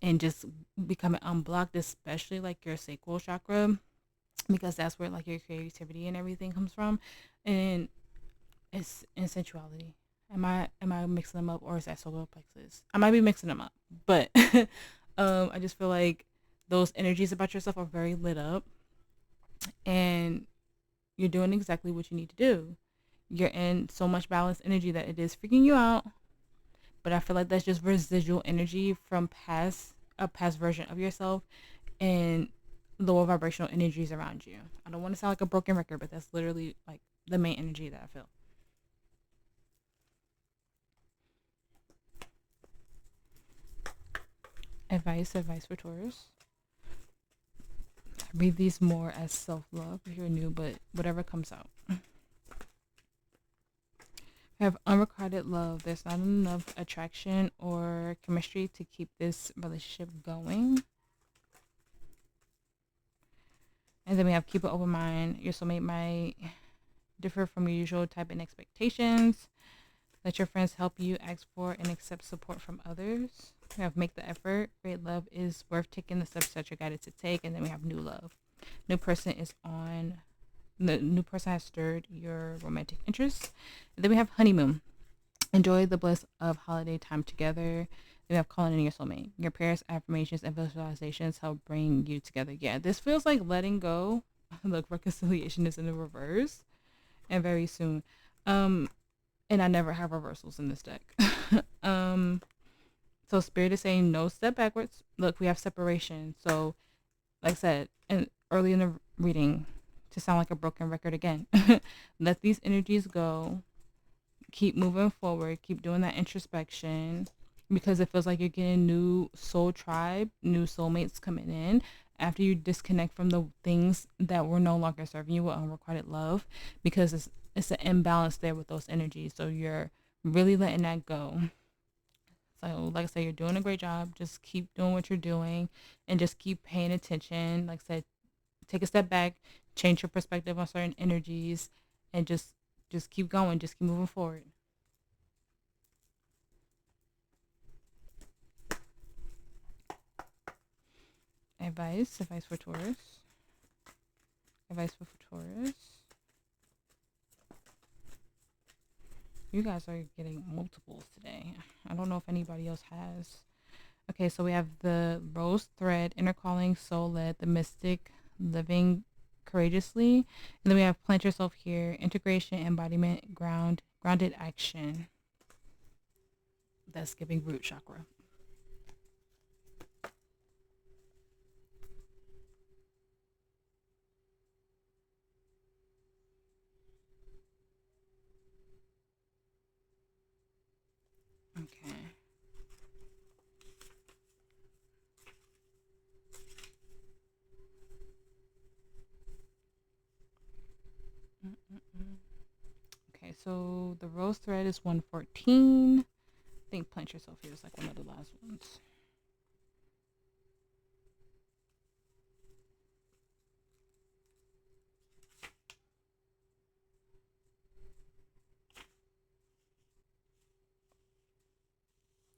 and just becoming unblocked, especially like your sacral chakra, because that's where like your creativity and everything comes from, and it's in sensuality. Am I mixing them up, or is that solar plexus? I might be mixing them up, but I just feel like those energies about yourself are very lit up, and you're doing exactly what you need to do. You're in so much balanced energy that it is freaking you out, but I feel like that's just residual energy from a past version of yourself, and lower vibrational energies around you. I don't want to sound like a broken record, but that's literally like the main energy that I feel. Advice for Taurus. I read these more as self-love if you're new, but whatever comes out. We have unrequited love. There's not enough attraction or chemistry to keep this relationship going. And then we have keep an open mind. Your soulmate might differ from your usual type and expectations. Let your friends help you, ask for and accept support from others. We have make the effort. Great love is worth taking the steps that you're guided to take. And then we have new love. The new person has stirred your romantic interest. And then we have honeymoon. Enjoy the bliss of holiday time together. Then we have calling in your soulmate. Your prayers, affirmations, and visualizations help bring you together. Yeah, this feels like letting go. Look, reconciliation is in the reverse, and very soon. And I never have reversals in this deck. So Spirit is saying no step backwards. Look, we have separation. So, like I said, and early in the reading, to sound like a broken record again, let these energies go. Keep moving forward. Keep doing that introspection, because it feels like you're getting new soul tribe, new soulmates coming in after you disconnect from the things that were no longer serving you with unrequited love, because it's an imbalance there with those energies. So you're really letting that go. So like I said, you're doing a great job. Just keep doing what you're doing and just keep paying attention. Like I said, take a step back, change your perspective on certain energies, and just keep going. Just keep moving forward. Advice for Taurus. Advice for Taurus. You guys are getting multiples today. I don't know if anybody else has. Okay, so we have the rose thread, inner calling, soul led, the mystic, living courageously. And then we have plant yourself here, integration, embodiment, grounded action. That's giving root chakra. Okay. Okay, so the rose thread is 114. I think plant yourself here is like one of the last ones.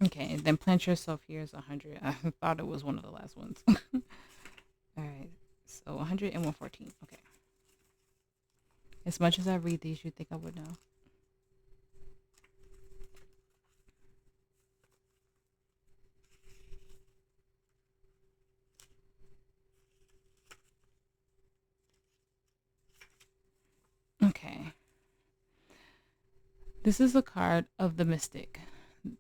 Okay, then plant yourself here is 100. I thought it was one of the last ones. All right, so 100 and 114. Okay. As much as I read these, you'd think I would know. Okay. This is a card of the mystic.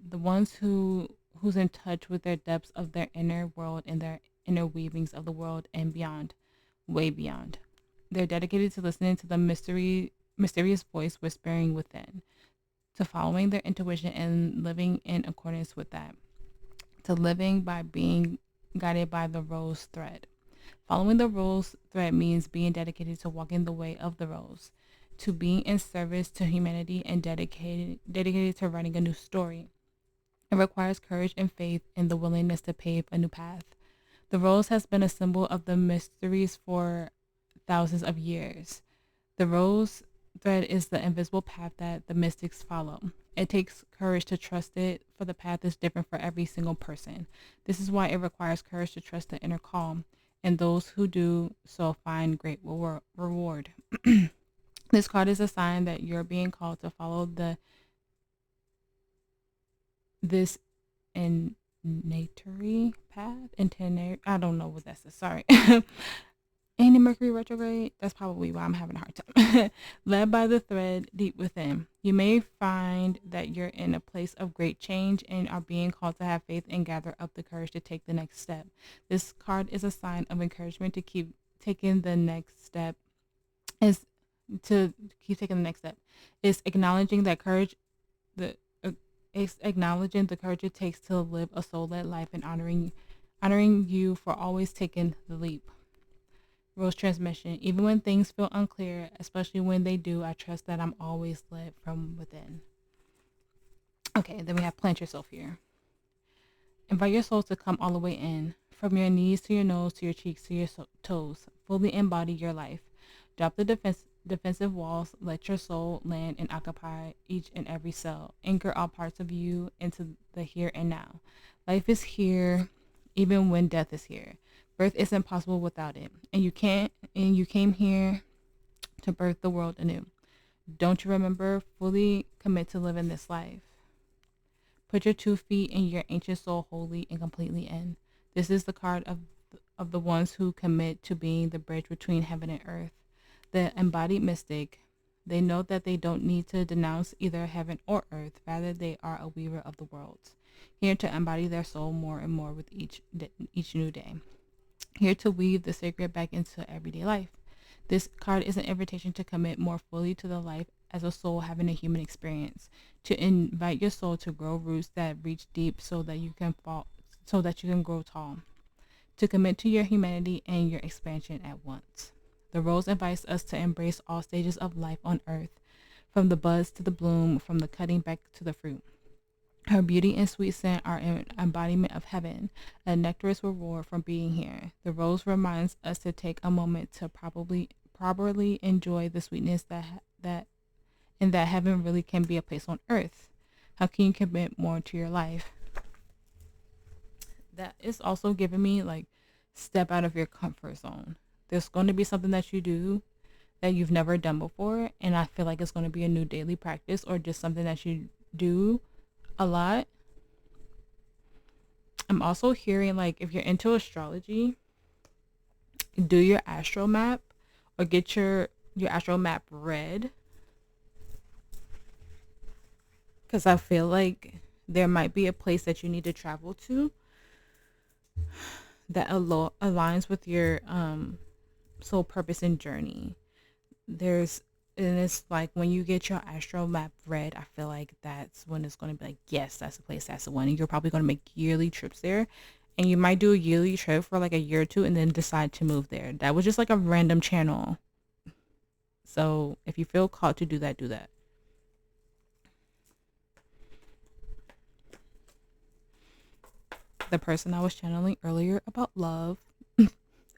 The ones who's in touch with their depths of their inner world and their inner weavings of the world and beyond, way beyond. They're dedicated to listening to the mysterious voice whispering within, to following their intuition and living in accordance with that, to living by being guided by the rose thread. Following the rose thread means being dedicated to walking the way of the rose, to being in service to humanity and dedicated to writing a new story. It requires courage and faith and the willingness to pave a new path. The rose has been a symbol of the mysteries for thousands of years. The rose thread is the invisible path that the mystics follow. It takes courage to trust it, for the path is different for every single person. This is why it requires courage to trust the inner call, and those who do so find great reward. This card is a sign that you're being called to follow this innatory path. I don't know what that says. Sorry. Ain't it Mercury retrograde? That's probably why I'm having a hard time. Led by the thread deep within. You may find that you're in a place of great change and are being called to have faith and gather up the courage to take the next step. This card is a sign of encouragement to keep taking the next step. Is to keep taking the next step. Is acknowledging that courage, it's acknowledging the courage it takes to live a soul-led life and honoring you for always taking the leap. Rose transmission. Even when things feel unclear, especially when they do, I trust that I'm always led from within. Okay, then we have plant yourself here. Invite your soul to come all the way in, from your knees to your nose to your cheeks to your toes. Fully embody your life. Drop the defensive walls. Let your soul land and occupy each and every cell. Anchor all parts of you into the here and now. Life is here, even when death is here. Birth isn't possible without it, and you came here to birth the world anew. Don't you remember? Fully commit to living this life. Put your 2 feet in your ancient soul wholly and completely in. This is the card of the ones who commit to being the bridge between heaven and earth. The embodied mystic. They know that they don't need to denounce either heaven or earth. Rather, they are a weaver of the worlds, here to embody their soul more and more with each new day. Here to weave the sacred back into everyday life. This card is an invitation to commit more fully to the life as a soul having a human experience, to invite your soul to grow roots that reach deep so that you can grow tall, to commit to your humanity and your expansion at once. The rose invites us to embrace all stages of life on earth, from the buzz to the bloom, from the cutting back to the fruit. Her beauty and sweet scent are an embodiment of heaven, a nectarous reward from being here. The rose reminds us to take a moment to properly enjoy the sweetness that heaven really can be a place on earth. How can you commit more to your life? That is also giving me like step out of your comfort zone. There's going to be something that you do that you've never done before, and I feel like it's going to be a new daily practice or just something that you do a lot. I'm also hearing like if you're into astrology, do your astro map or get your astro map read, because I feel like there might be a place that you need to travel to that aligns with your soul purpose and journey. And it's like when you get your astro map read, I feel like that's when it's going to be like, yes, that's the place, that's the one. And you're probably going to make yearly trips there, and you might do a yearly trip for like a year or two and then decide to move there. That was just like a random channel. So if you feel called to do that, do that. The person I was channeling earlier about love,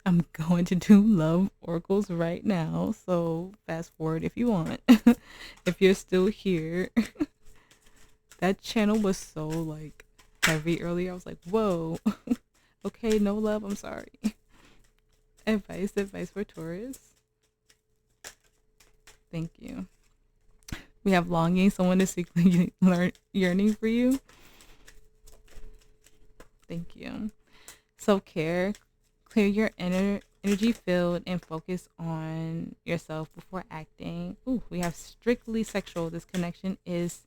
I'm going to do love oracles right now. So fast forward if you want. If you're still here. That channel was so like heavy earlier. I was like, whoa. Okay, no love, I'm sorry. Advice for Taurus. Thank you. We have longing, someone is secretly yearning for you. Thank you. Self-care. Clear your energy field and focus on yourself before acting. Ooh, we have strictly sexual. This connection is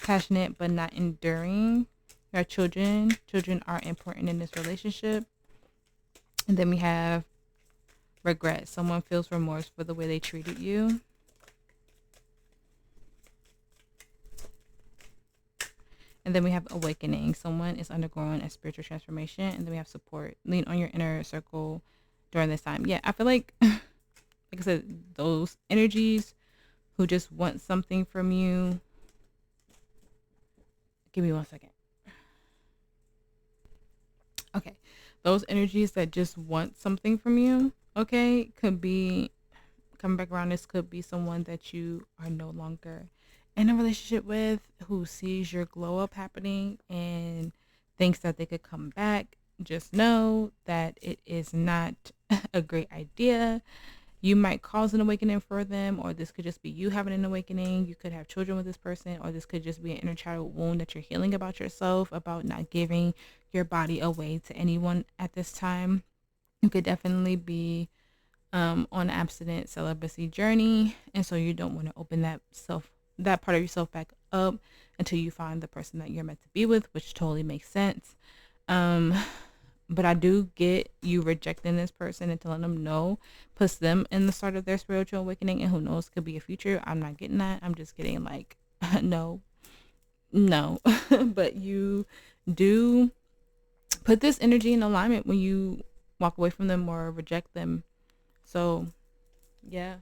passionate but not enduring. Our children are important in this relationship. And then we have regret. Someone feels remorse for the way they treated you. And then we have awakening. Someone is undergoing a spiritual transformation. And then we have support. Lean on your inner circle during this time. Yeah, I feel like I said, those energies who just want something from you. Give me 1 second. Okay. Those energies that just want something from you, okay, could be coming back around. This could be someone that you are no longer in a relationship with, who sees your glow up happening and thinks that they could come back. Just know that it is not a great idea. You might cause an awakening for them, or this could just be you having an awakening. You could have children with this person, or this could just be an inner child wound that you're healing about yourself, about not giving your body away to anyone at this time. You could definitely be on an abstinent celibacy journey, and so you don't want to open that part of yourself back up until you find the person that you're meant to be with, which totally makes sense. But I do get you rejecting this person and telling them no, puts them in the start of their spiritual awakening, and who knows, could be a future. I'm not getting that. I'm just getting like, no. But you do put this energy in alignment when you walk away from them or reject them. So, yeah.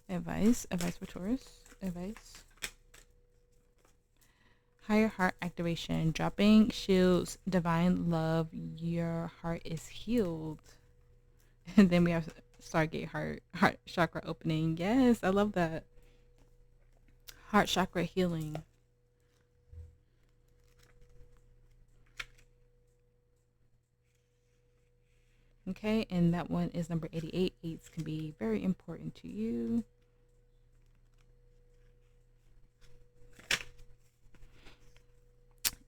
Advice for Taurus. Advice. Higher heart activation. Dropping shields, divine love. Your heart is healed. And then we have Stargate heart chakra opening. Yes, I love that. Heart chakra healing. Okay, and that one is number 88. Eights can be very important to you.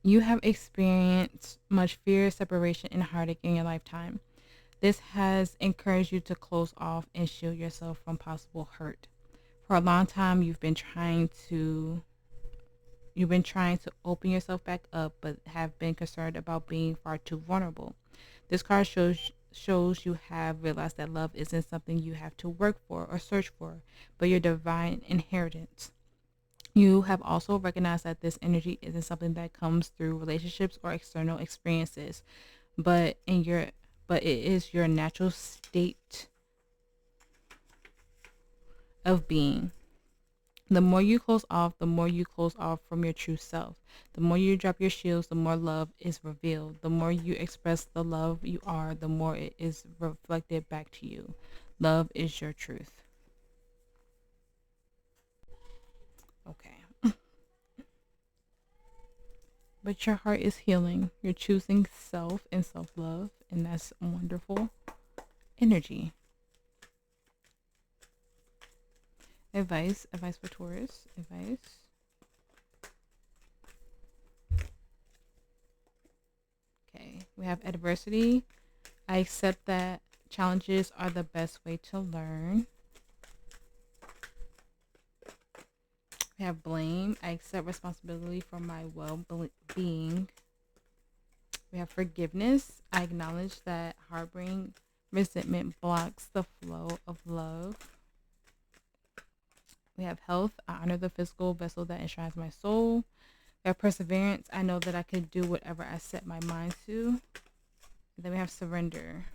You have experienced much fear, separation, and heartache in your lifetime. This has encouraged you to close off and shield yourself from possible hurt. For a long time, you've been trying to open yourself back up, but have been concerned about being far too vulnerable. This card shows you have realized that love isn't something you have to work for or search for, but your divine inheritance. You have also recognized that this energy isn't something that comes through relationships or external experiences, but it is your natural state of being. The more you close off, the more you close off from your true self. The more you drop your shields, the more love is revealed. The more you express the love you are, the more it is reflected back to you. Love is your truth. Okay. But your heart is healing. You're choosing self and self love, and that's wonderful energy. Advice for Taurus. Advice. Okay, we have adversity. I accept that challenges are the best way to learn. We have blame. I accept responsibility for my well-being. We have forgiveness. I acknowledge that harboring resentment blocks the flow of love. We have health. I honor the physical vessel that enshrines my soul. We have perseverance. I know that I can do whatever I set my mind to. And then we have surrender.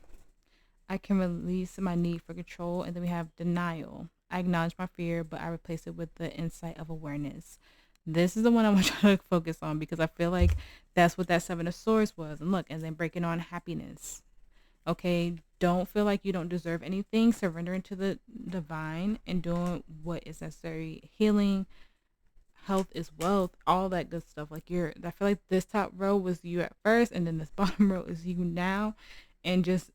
I can release my need for control. And then we have denial. I acknowledge my fear, but I replace it with the insight of awareness. This is the one I want you to focus on, because I feel like that's what that Seven of Swords was. And look, and then breaking on happiness. Okay, don't feel like you don't deserve anything. Surrender into the divine and doing what is necessary. Healing, health is wealth, all that good stuff. Like I feel like this top row was you at first, and then this bottom row is you now, and just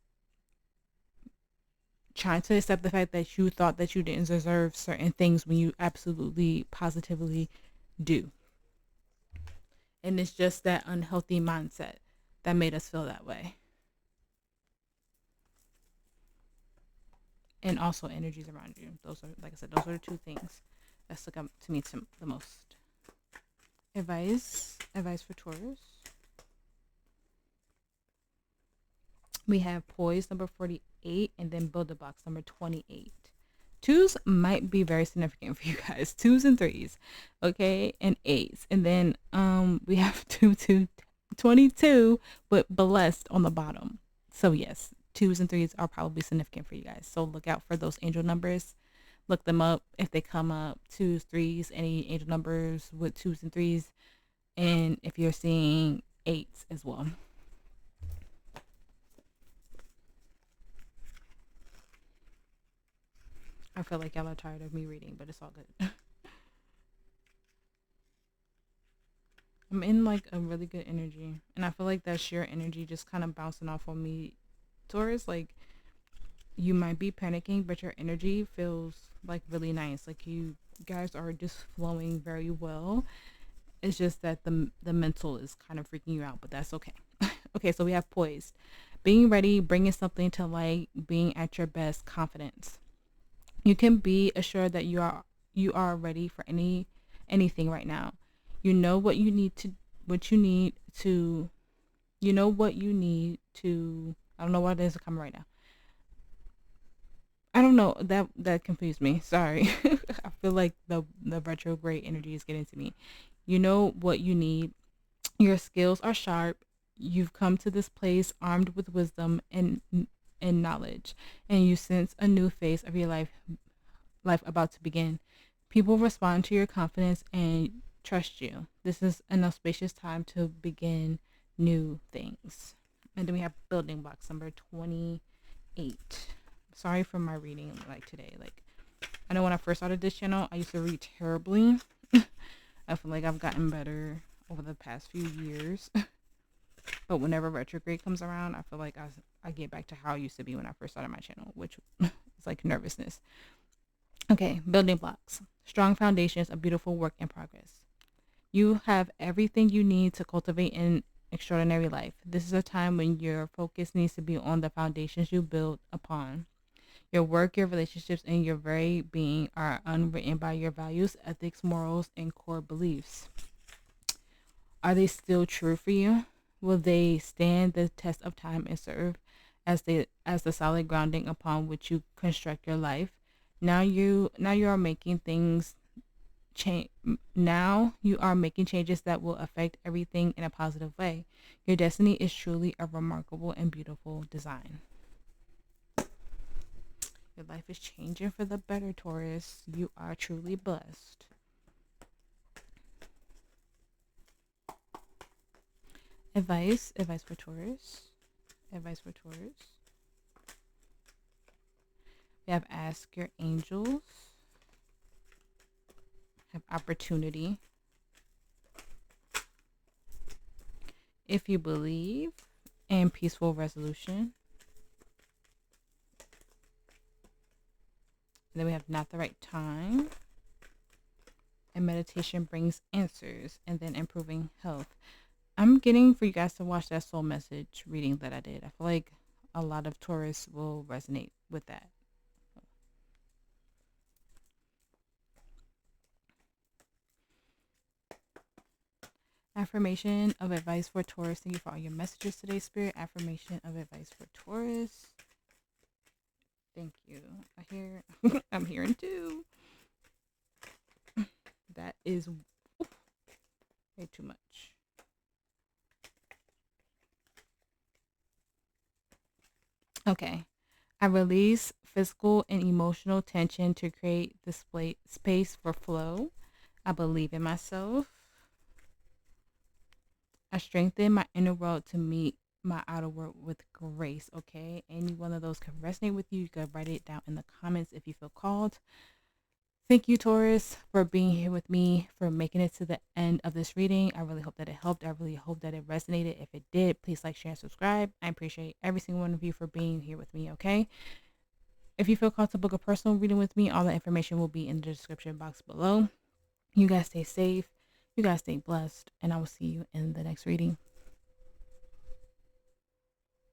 trying to accept the fact that you thought that you didn't deserve certain things when you absolutely positively do. And it's just that unhealthy mindset that made us feel that way. And also energies around you. Those are, like I said, those are the two things that stuck out to me the most. Advice for Taurus. We have poise, number 48, and then build a box, number 28. Twos might be very significant for you guys. Twos and threes, okay, and eights. And then we have 22, but blessed on the bottom. So yes, twos and threes are probably significant for you guys. So look out for those angel numbers. Look them up if they come up. Twos, threes, any angel numbers with twos and threes. And if you're seeing eights as well. I feel like y'all are tired of me reading, but it's all good. I'm in like a really good energy. And I feel like that's your energy just kind of bouncing off on me. Taurus, like, you might be panicking, but your energy feels like really nice. Like you guys are just flowing very well. It's just that the mental is kind of freaking you out, but that's okay. Okay, so we have poised. Being ready, bringing something to light, being at your best, confidence. You can be assured that you are ready for anything right now. You know what you need to you know what you need to I don't know what it is coming right now. I don't know, that confused me. Sorry. I feel like the retrograde energy is getting to me. You know what you need. Your skills are sharp. You've come to this place armed with wisdom and knowledge, and you sense a new phase of your life about to begin. People respond to your confidence and trust you. This is an auspicious time to begin new things. And then we have building blocks, number 28. Sorry for my reading like today. Like, I know when I first started this channel, I used to read terribly. I feel like I've gotten better over the past few years. But whenever retrograde comes around, I feel like I get back to how I used to be when I first started my channel, which is like nervousness. Okay, building blocks. Strong foundations, a beautiful work in progress. You have everything you need to cultivate an extraordinary life. This is a time when your focus needs to be on the foundations you build upon. Your work, your relationships, and your very being are unwritten by your values, ethics, morals, and core beliefs. Are they still true for you? Will they stand the test of time and serve as the solid grounding upon which you construct your life? Now you are making things change. Now you are making changes that will affect everything in a positive way. Your destiny is truly a remarkable and beautiful design. Your life is changing for the better, Taurus. You are truly blessed. Advice for Taurus. Advice for Taurus. We have ask your angels. Have opportunity. If you believe, and peaceful resolution. And then we have not the right time. And meditation brings answers. And then improving health. I'm getting for you guys to watch that soul message reading that I did. I feel like a lot of Taurus will resonate with that. Affirmation of advice for Taurus. Thank you for all your messages today, Spirit. Affirmation of advice for Taurus. Thank you. I'm hearing too. That is way too much. Okay. I release physical and emotional tension to create the space for flow. I believe in myself. I strengthen my inner world to meet my outer world with grace. Okay. Any one of those can resonate with you. You can write it down in the comments if you feel called. Thank you, Taurus, for being here with me, for making it to the end of this reading. I really hope that it helped. I really hope that it resonated. If it did, please like, share, and subscribe. I appreciate every single one of you for being here with me, okay? If you feel called to book a personal reading with me, all the information will be in the description box below. You guys stay safe. You guys stay blessed. And I will see you in the next reading.